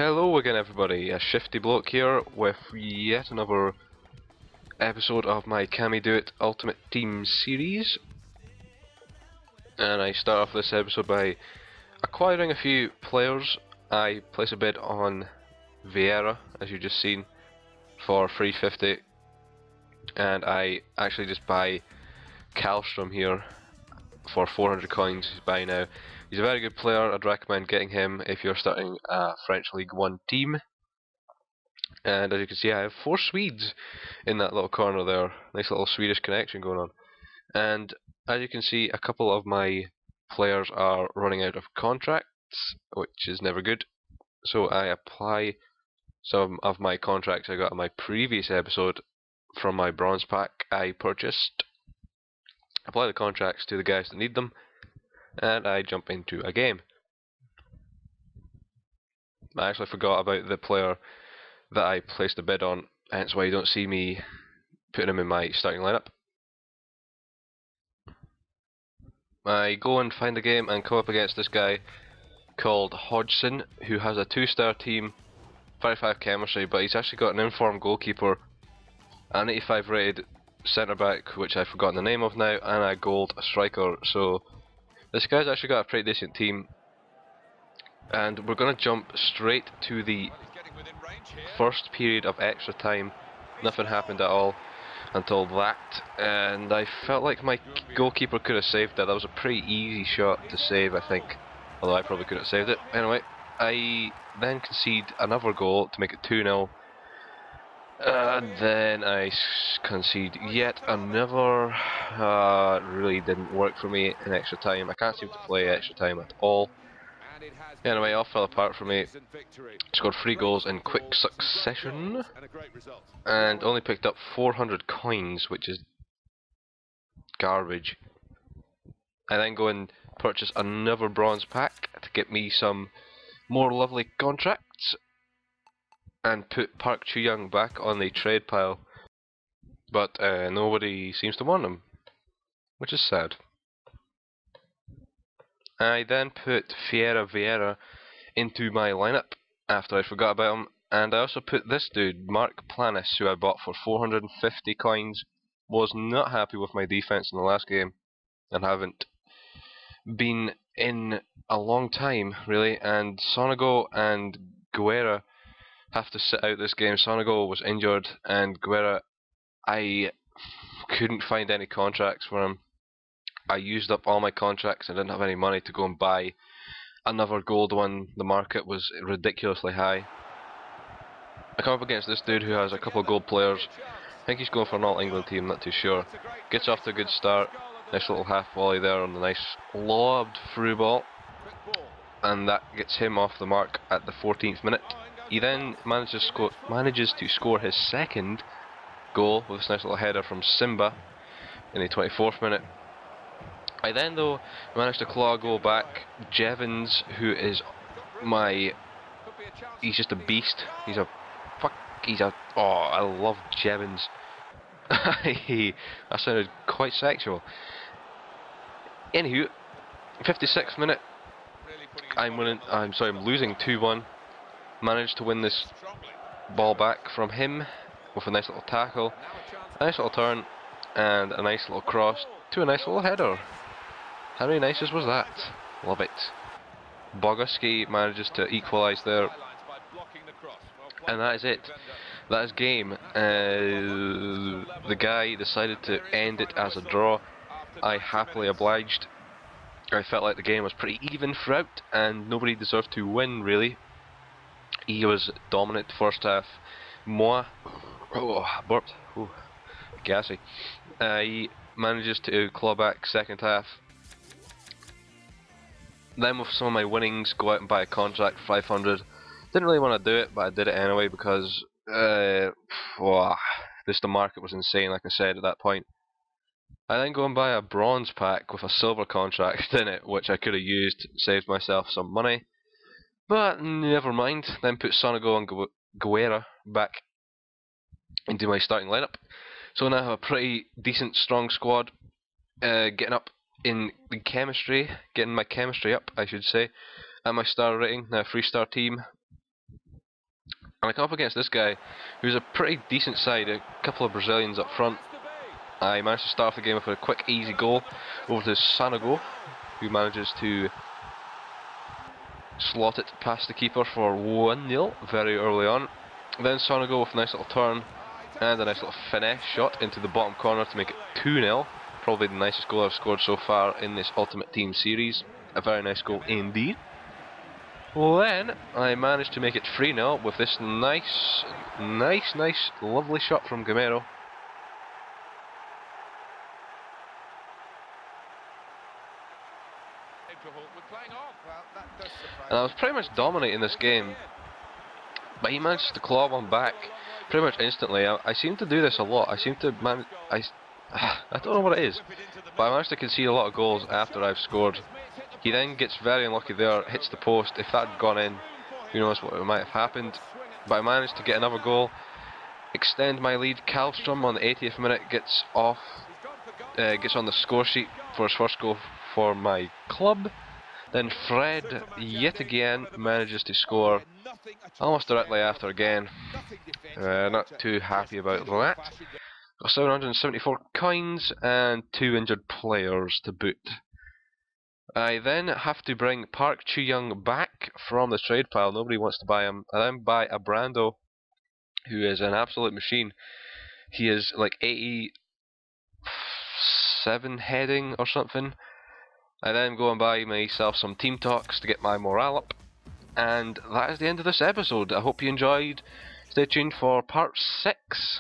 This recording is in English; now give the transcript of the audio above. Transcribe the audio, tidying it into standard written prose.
Hello again everybody, a Shifty Bloke here with yet another episode of my Kammy Do It Ultimate Team series. And I start off this episode by acquiring a few players. I place a bid on Vieira, as you've just seen, for 350, and I actually just buy Kallstrom here for 400 coins. He's buying now. He's a very good player. I'd recommend getting him if you're starting a French League 1 team. And as you can see, I have 4 Swedes in that little corner there. Nice little Swedish connection going on. And as you can see, a couple of my players are running out of contracts, which is never good. So I apply some of my contracts I got in my previous episode from my bronze pack I purchased. Apply the contracts to the guys that need them, and I jump into a game. I actually forgot about the player that I placed a bid on, hence why you don't see me putting him in my starting lineup. I go and find the game and come up against this guy called Hodgson, who has a 2-star team, 35 chemistry, but he's actually got an informed goalkeeper, an 85 rated centre back, which I've forgotten the name of now, and a gold striker. So this guy's actually got a pretty decent team, and we're going to jump straight to the first period of extra time. Nothing happened at all until that, and I felt like my goalkeeper could have saved that. That was a pretty easy shot to save, I think, although I probably could have saved it. Anyway, I then concede another goal to make it 2-0. And then I concede yet another. Really didn't work for me in extra time. I can't seem to play extra time at all. Anyway, all fell apart for me. Scored 3 goals in quick succession, and only picked up 400 coins, which is garbage. I then go and purchase another bronze pack to get me some more lovely contracts, and put Park Chu-young back on the trade pile, but nobody seems to want him, which is sad. I then put Vieira into my lineup after I forgot about him, and I also put this dude, Mark Planis, who I bought for 450 coins. Was not happy with my defense in the last game, and haven't been in a long time really, and Sonego and Guerra have to sit out this game. Sonego was injured, and Guerra, I couldn't find any contracts for him. I used up all my contracts and didn't have any money to go and buy another gold one. The market was ridiculously high. I come up against this dude who has a couple of gold players. I think he's going for an all-England team, not too sure. Gets off to a good start. Nice little half volley there on the nice lobbed through ball, and that gets him off the mark at the 14th minute. He then manages to score his second goal with this nice little header from Simba in the 24th minute. I then, though, managed to claw a goal back. Jevons, who is he's just a beast. Oh, I love Jevons. That sounded quite sexual. Anywho, 56th minute, I'm losing 2-1. Managed to win this ball back from him with a nice little tackle, a nice little turn, and a nice little cross to a nice little header. How many nices was that? Love it. Boguski manages to equalise there, and that is it. That is game. The guy decided to end it as a draw. I happily obliged. I felt like the game was pretty even throughout, and nobody deserved to win really. He was dominant first half. Burped. Ooh, gassy. He manages to claw back second half. Then with some of my winnings, go out and buy a contract for 500. Didn't really want to do it, but I did it anyway because the market was insane, like I said at that point. I then go and buy a bronze pack with a silver contract in it, which I could have used, saved myself some money. But never mind. Then put Sonego and Guerra back into my starting lineup. So now I have a pretty decent, strong squad, getting up in the chemistry, getting my chemistry up, I should say, and my star rating. Now 3-star team. And I come up against this guy, who's a pretty decent side, a couple of Brazilians up front. I managed to start off the game with a quick, easy goal over to Sanogo, who manages to slot it past the keeper for 1-0 very early on. Then Sanogo with a nice little turn and a nice little finesse shot into the bottom corner to make it 2-0. Probably the nicest goal I've scored so far in this Ultimate Team series. A very nice goal indeed. Then I managed to make it 3-0 with this nice, lovely shot from Gamero. And I was pretty much dominating this game, but he managed to claw one back pretty much instantly. I seem to do this a lot. I seem to I don't know what it is, but I managed to concede a lot of goals after I've scored. He then gets very unlucky there, hits the post. If that had gone in, who knows what might have happened. But I managed to get another goal, extend my lead. Kallstrom on the 80th minute gets off, gets on the score sheet for his first goal for my club. Then Fred, yet again, manages to score almost directly after again. Not too happy about that. Got 774 coins and 2 injured players to boot. I then have to bring Park Chu-young back from the trade pile. Nobody wants to buy him. I then buy a Brando, who is an absolute machine. He is like 87 heading or something. I then go and buy myself some team talks to get my morale up. And that is the end of this episode. I hope you enjoyed. Stay tuned for part 6.